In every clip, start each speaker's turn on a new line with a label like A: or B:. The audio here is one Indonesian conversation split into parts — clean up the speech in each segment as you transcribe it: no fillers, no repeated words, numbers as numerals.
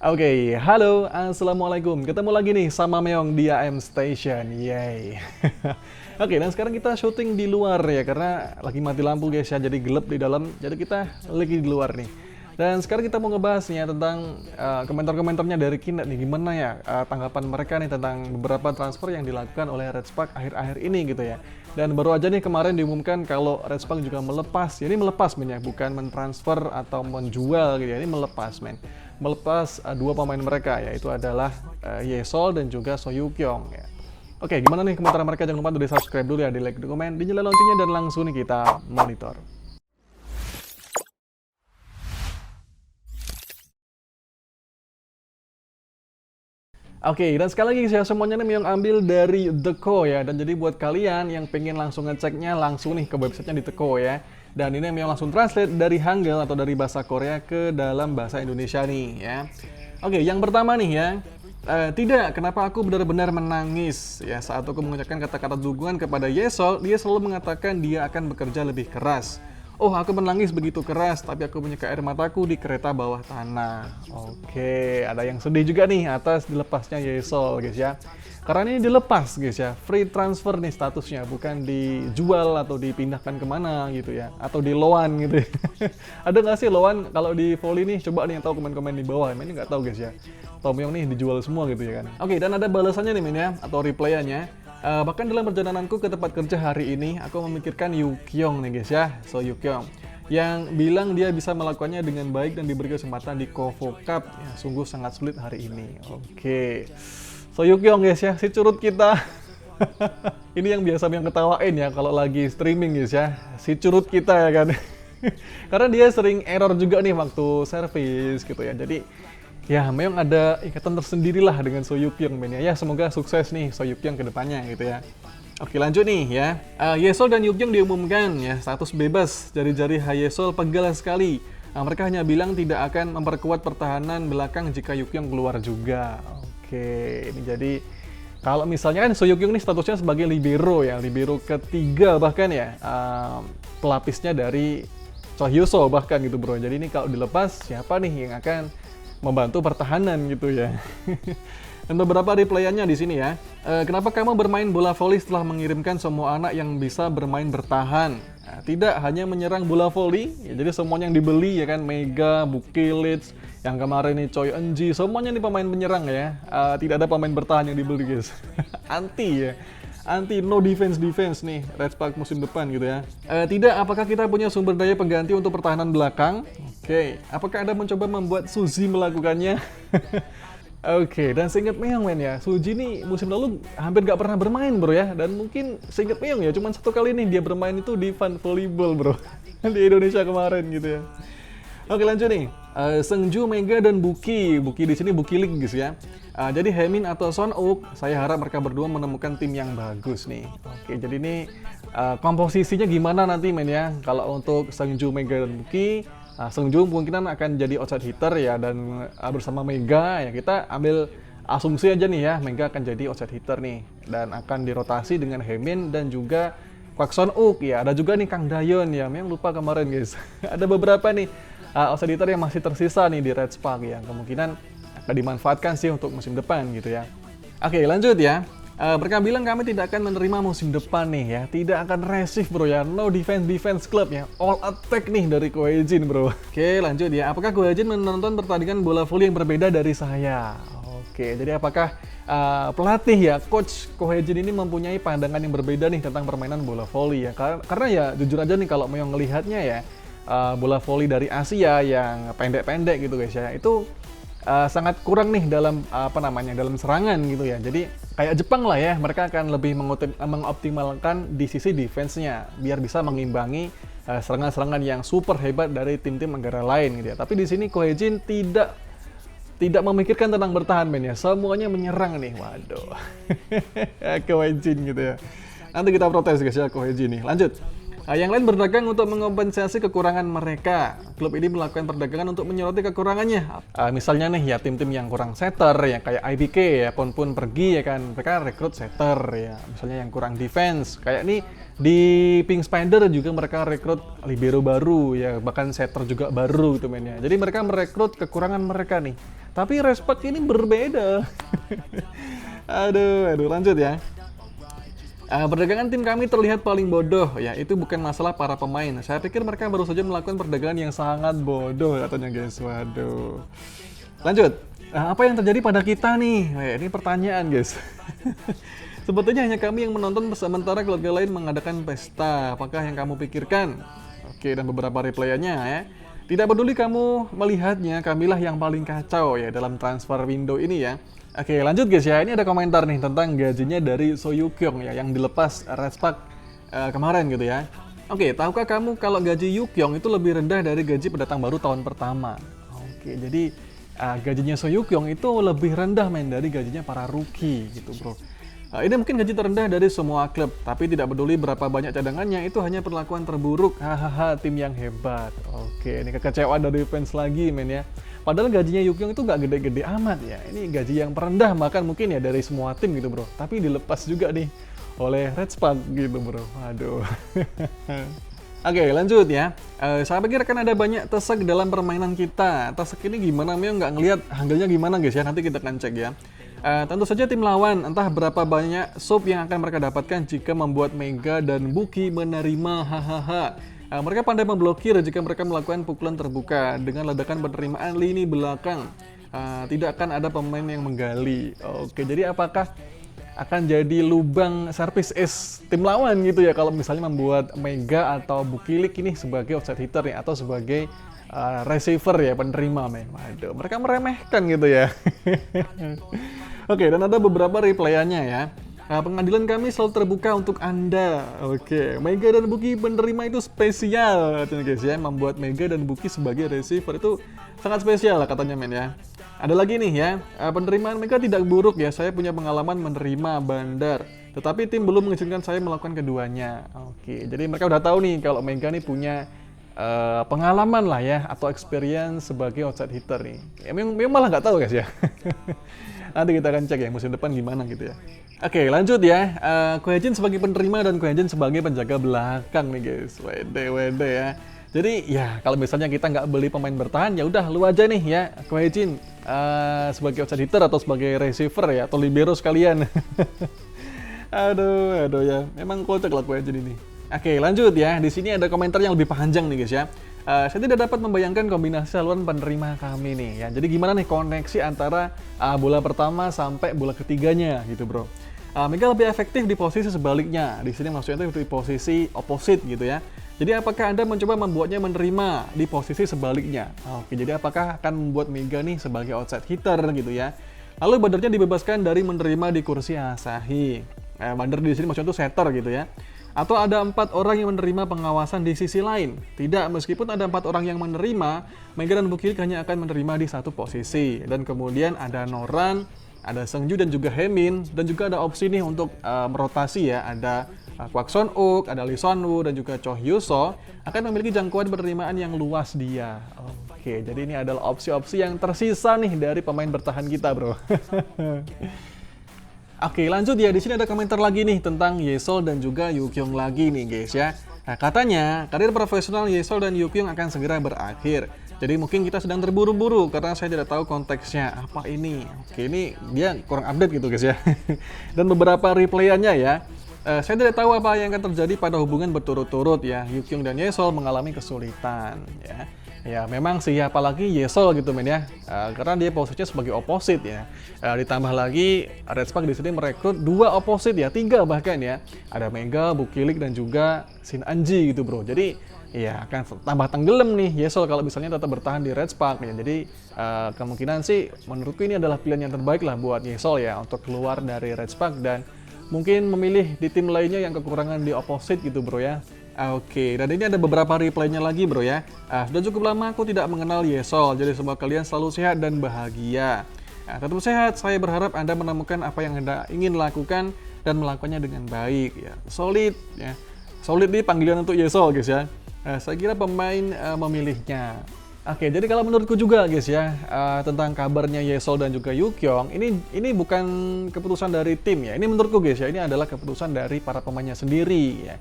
A: Oke, halo, assalamualaikum. Ketemu lagi nih sama Meong di AM Station, yay. Oke, dan sekarang kita syuting di luar ya, karena lagi mati lampu guys ya, jadi gelap di dalam. Jadi kita lagi di luar nih. Dan sekarang kita mau ngebahas nih ya tentang komentar-komentarnya dari Kinet nih, gimana ya tanggapan mereka nih tentang beberapa transfer yang dilakukan oleh Red Spark akhir-akhir ini gitu ya. Dan baru aja nih kemarin diumumkan kalau Red Spark juga melepas, ya ini melepas men ya, bukan mentransfer atau menjual gitu ya, ini melepas men. Melepas dua pemain mereka, yaitu adalah Yesol dan juga Soyukyong ya. Oke, gimana nih komentar mereka? Jangan lupa untuk di subscribe dulu ya, di like, di komen, dinyalain loncengnya, dan langsung nih kita monitor. Oke, dan sekali lagi saya semuanya nih yang ambil dari The Co ya. Dan jadi buat kalian yang pengen langsung ngeceknya, langsung nih ke websitenya di The Co ya. Dan ini yang langsung translate dari Hangul atau dari bahasa Korea ke dalam bahasa Indonesia nih ya. Oke, yang pertama nih ya. Tidak, kenapa aku benar-benar menangis ya saat aku mengucapkan kata-kata dukungan kepada Yesol, dia selalu mengatakan dia akan bekerja lebih keras. Oh, aku menangis begitu keras, tapi aku menyeka air mataku di kereta bawah tanah. Oke, ada yang sedih juga nih atas dilepasnya Yesol, guys ya. Karena ini dilepas, guys ya. Free transfer nih statusnya, bukan dijual atau dipindahkan kemana gitu ya. Atau di loan gitu ya. Ada nggak sih loan kalau di volley nih? Coba nih yang tahu komen-komen di bawah. Ini nggak tahu, guys ya. Tomyong nih dijual semua gitu ya kan. Oke, dan ada balasannya nih men ya, atau replay-nya. Bahkan dalam perjalananku ke tempat kerja hari ini, aku memikirkan Yukyong nih guys ya, So Yukyong, yang bilang dia bisa melakukannya dengan baik dan diberi kesempatan di Kovo Cup. Ya, sungguh sangat sulit hari ini. Oke, So Yukyong guys ya, si curut kita. Ini yang biasa yang ketawain ya kalau lagi streaming guys ya, si curut kita ya kan. Karena dia sering error juga nih waktu service gitu ya. Jadi ya, memang ada ikatan tersendiri lah dengan Soyukyong men ya. Ya, semoga sukses nih Soyukyong ke depannya gitu ya. Oke, lanjut nih ya. Yesol dan Yukyong diumumkan ya, status bebas. Jari-jari Hayesol pegal sekali. Mereka hanya bilang tidak akan memperkuat pertahanan belakang jika Yukyong keluar juga. Oke, ini jadi kalau misalnya kan Soyukyong ini statusnya sebagai libero ya, libero ketiga bahkan ya, pelapisnya dari Chohyuso bahkan gitu bro. Jadi ini kalau dilepas, siapa nih yang akan membantu pertahanan gitu ya. Dan beberapa replayannya di sini ya. Kenapa kamu bermain bola voli setelah mengirimkan semua anak yang bisa bermain bertahan? Nah, tidak hanya menyerang bola voli, ya, jadi semuanya yang dibeli ya kan, Mega, Bukilits, yang kemarin nih Choi Enji, semuanya nih pemain penyerang ya. Tidak ada pemain bertahan yang dibeli guys. Anti ya. Anti no defense nih Red Spark musim depan gitu ya. Tidak, apakah kita punya sumber daya pengganti untuk pertahanan belakang? Oke, apakah Anda mencoba membuat Suzy melakukannya? Oke, dan seingat Meong men ya, Suzy nih musim lalu hampir gak pernah bermain bro ya. Dan mungkin seingat Meong ya, cuma satu kali nih dia bermain itu di Fun Volleyball bro. Di Indonesia kemarin gitu ya. Oke, lanjut nih. Seungju, Mega, dan Buki. Buki di sini Buki League guys ya. Jadi Hemin atau Son Uk, saya harap mereka berdua menemukan tim yang bagus nih. Oke, jadi ini komposisinya gimana nanti men ya? Kalau untuk Seungju, Mega, dan Buki, Seungju mungkin akan jadi outside hitter ya, dan bersama Mega ya kita ambil asumsi aja nih ya, Mega akan jadi outside hitter nih dan akan dirotasi dengan Hemin dan juga Kwak Son Uk ya. Ada juga nih Kang Dayon ya, memang lupa kemarin guys. Ada beberapa nih outside hitter yang masih tersisa nih di Red Spark ya, kemungkinan akan dimanfaatkan sih untuk musim depan gitu ya. Oke, lanjut ya. Mereka bilang kami tidak akan menerima musim depan nih ya, tidak akan resif bro ya, no defense club ya, all attack nih dari Koejin bro. Oke, lanjut ya. Apakah Koejin menonton pertandingan bola voli yang berbeda dari saya? Oke, jadi apakah pelatih ya, coach Koejin ini mempunyai pandangan yang berbeda nih tentang permainan bola voli ya? Karena ya jujur aja nih kalau mau ngelihatnya ya, bola voli dari Asia yang pendek-pendek gitu guys ya, itu sangat kurang nih dalam dalam serangan gitu ya. Jadi kayak Jepang lah ya, mereka akan lebih mengoptimalkan di sisi defense-nya biar bisa mengimbangi serangan-serangan yang super hebat dari tim-tim negara lain gitu ya. Tapi di sini Koejin tidak memikirkan tentang bertahan men ya, semuanya menyerang nih. Waduh. Koejin gitu ya. Nanti kita protes guys ya Koejin nih. Lanjut. Yang lain berdagang untuk mengompensasi kekurangan mereka. Klub ini melakukan perdagangan untuk menyoroti kekurangannya. Misalnya nih ya, tim-tim yang kurang setter ya, kayak IBK ya, Pon pergi ya kan, mereka rekrut setter ya. Misalnya yang kurang defense, kayak nih Di Pink Spider juga mereka rekrut libero baru ya, bahkan setter juga baru gitu men ya. Jadi mereka merekrut kekurangan mereka nih. Tapi Respack ini berbeda. Aduh, lanjut ya. Perdagangan tim kami terlihat paling bodoh, ya itu bukan masalah para pemain. Saya pikir mereka baru saja melakukan perdagangan yang sangat bodoh katanya guys. Waduh. Lanjut. Apa yang terjadi pada kita nih? Ini pertanyaan guys. Sebetulnya hanya kami yang menonton sementara keluarga lain mengadakan pesta. Apakah yang kamu pikirkan? Oke, dan beberapa replayannya ya. Tidak peduli kamu melihatnya, kamilah yang paling kacau ya dalam transfer window ini ya. Oke, lanjut guys ya. Ini ada komentar nih tentang gajinya dari So Yu Kyung ya yang dilepas Respack kemarin gitu ya. Oke, tahukah kamu kalau gaji Yu Kyung itu lebih rendah dari gaji pendatang baru tahun pertama? Oke, jadi gajinya So Yu Kyung itu lebih rendah men dari gajinya para rookie gitu bro. Ini mungkin gaji terendah dari semua klub, tapi tidak peduli berapa banyak cadangannya, itu hanya perlakuan terburuk. Hahaha, tim yang hebat. Oke, ini kekecewaan dari fans lagi men ya. Padahal gajinya Yu Kyung itu nggak gede-gede amat ya. Ini gaji yang terendah bahkan mungkin ya dari semua tim gitu bro. Tapi dilepas juga nih oleh Respack gitu bro. Aduh. Oke, lanjut ya. Saya pikir akan ada banyak tesek dalam permainan kita. Tesek ini gimana? Mio nggak ngelihat handle-nya gimana guys ya. Nanti kita akan cek ya. Tentu saja tim lawan, entah berapa banyak sub yang akan mereka dapatkan jika membuat Mega dan Buki menerima. Hahaha. Mereka pandai memblokir jika mereka melakukan pukulan terbuka dengan ledakan penerimaan lini belakang. Tidak akan ada pemain yang menggali. Oke, jadi apakah akan jadi lubang service ace tim lawan gitu ya kalau misalnya membuat Mega atau Bukilik ini sebagai offside hitter ya, atau sebagai receiver ya, penerima men. Waduh, mereka meremehkan gitu ya. Oke, dan ada beberapa replayannya ya. Pengadilan kami selalu terbuka untuk Anda. Oke, Mega dan Buki penerima itu spesial katanya guys ya. Membuat Mega dan Buki sebagai receiver itu sangat spesial lah katanya men ya. Ada lagi nih ya, penerimaan Mega tidak buruk ya. Saya punya pengalaman menerima Bandar, tetapi tim belum mengizinkan saya melakukan keduanya. Oke, jadi mereka udah tahu nih kalau Mega nih punya pengalaman lah ya, atau experience sebagai outside hitter nih. Ya, memang malah nggak tahu guys ya. Nanti kita akan cek ya musim depan gimana gitu ya. Oke, lanjut ya. Koejin sebagai penerima dan Koejin sebagai penjaga belakang nih guys. Wede ya. Jadi ya kalau misalnya kita nggak beli pemain bertahan, ya udah lu aja nih ya Koejin sebagai outside hitter atau sebagai receiver ya, atau libero sekalian. aduh ya. Memang kocak lah Koejin ini. Oke, lanjut ya. Di sini ada komentar yang lebih panjang nih guys ya. Saya tidak dapat membayangkan kombinasi saluran penerima kami nih ya. Jadi gimana nih koneksi antara bola pertama sampai bola ketiganya gitu bro. Mega lebih efektif di posisi sebaliknya. Di sini maksudnya itu di posisi opposite gitu ya. Jadi apakah Anda mencoba membuatnya menerima di posisi sebaliknya? Oke, jadi apakah akan membuat Mega nih sebagai outside hitter gitu ya. Lalu Bandarnya dibebaskan dari menerima di kursi Asahi. Bandar di sini maksudnya itu setter gitu ya. Atau ada 4 orang yang menerima pengawasan di sisi lain. Tidak, meskipun ada 4 orang yang menerima, Mega dan Bukilik hanya akan menerima di satu posisi. Dan kemudian ada Noran, ada Seungju dan juga Hemin, dan juga ada opsi nih untuk merotasi ya. Ada Kwak Son Uk, ada Lee Son Woo, dan juga Cho Hyo So akan memiliki jangkauan penerimaan yang luas dia. Oke, jadi ini adalah opsi-opsi yang tersisa nih dari pemain bertahan kita bro. Oke, lanjut ya. Di sini ada komentar lagi nih tentang Yesol dan juga Yu Kyung lagi nih guys ya. Nah, katanya karir profesional Yesol dan Yu Kyung akan segera berakhir. Jadi mungkin kita sedang terburu-buru karena saya tidak tahu konteksnya apa ini. Oke, ini dia kurang update gitu guys ya. Dan beberapa replayannya ya. Saya tidak tahu apa yang akan terjadi pada hubungan berturut-turut ya. Yu Kyung dan Yesol mengalami kesulitan ya. Ya memang sih, apalagi Yesol gitu men ya, karena dia posisinya sebagai opposite ya. Ditambah lagi Respack di sini merekrut 2 opposite ya, 3 bahkan ya. Ada Mega, Bukilik dan juga Shin Anji gitu bro. Jadi ya akan tambah tenggelam nih Yesol kalau misalnya tetap bertahan di Respack ya. Jadi kemungkinan sih menurutku ini adalah pilihan yang terbaik lah buat Yesol ya untuk keluar dari Respack dan mungkin memilih di tim lainnya yang kekurangan di opposite gitu bro ya. Oke, dan ini ada beberapa replaynya lagi bro ya. Sudah cukup lama aku tidak mengenal Yesol, jadi semoga kalian selalu sehat dan bahagia. Tetap sehat, saya berharap Anda menemukan apa yang Anda ingin lakukan dan melakukannya dengan baik ya. Solid ya. Solid nih panggilan untuk Yesol guys ya. Saya kira pemain memilihnya. Oke, jadi kalau menurutku juga guys ya, tentang kabarnya Yesol dan juga Yu Kyung, ini bukan keputusan dari tim ya. Ini menurutku guys ya, ini adalah keputusan dari para pemainnya sendiri ya.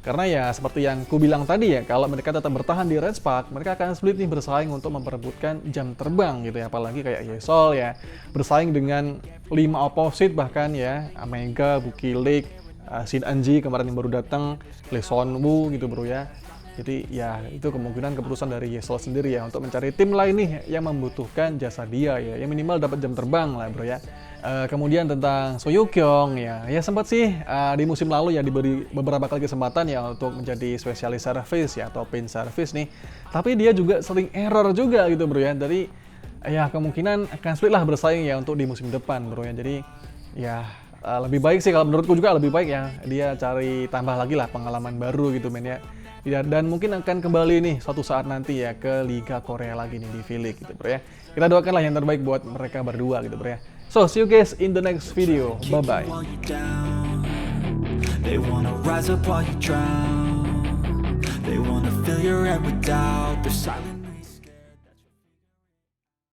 A: Karena ya seperti yang ku bilang tadi ya, kalau mereka tetap bertahan di Red Spark, mereka akan sulit nih bersaing untuk memperebutkan jam terbang gitu ya. Apalagi kayak Yesol ya, bersaing dengan 5 opposite bahkan ya, Omega, Bukilik, Shin Anji kemarin yang baru datang, Lee Son Woo gitu bro ya. Jadi ya itu kemungkinan keputusan dari Yesol sendiri ya untuk mencari tim lain nih yang membutuhkan jasa dia ya, yang minimal dapat jam terbang lah bro ya. Kemudian tentang Soyukyong ya sempat sih di musim lalu ya diberi beberapa kali kesempatan ya untuk menjadi spesialis service ya atau pin service nih. Tapi dia juga sering error juga gitu bro ya. Jadi ya kemungkinan akan sulit lah bersaing ya untuk di musim depan bro ya. Jadi ya lebih baik sih kalau menurutku juga lebih baik ya dia cari tambah lagi lah pengalaman baru gitu men ya. Dan mungkin akan kembali nih suatu saat nanti ya ke Liga Korea lagi nih di V-League gitu bro ya. Kita doakanlah yang terbaik buat mereka berdua gitu bro ya. So see you guys in the next video. Bye bye. They wanna rise up while you drown. They wanna fill your head with doubt. They're silent.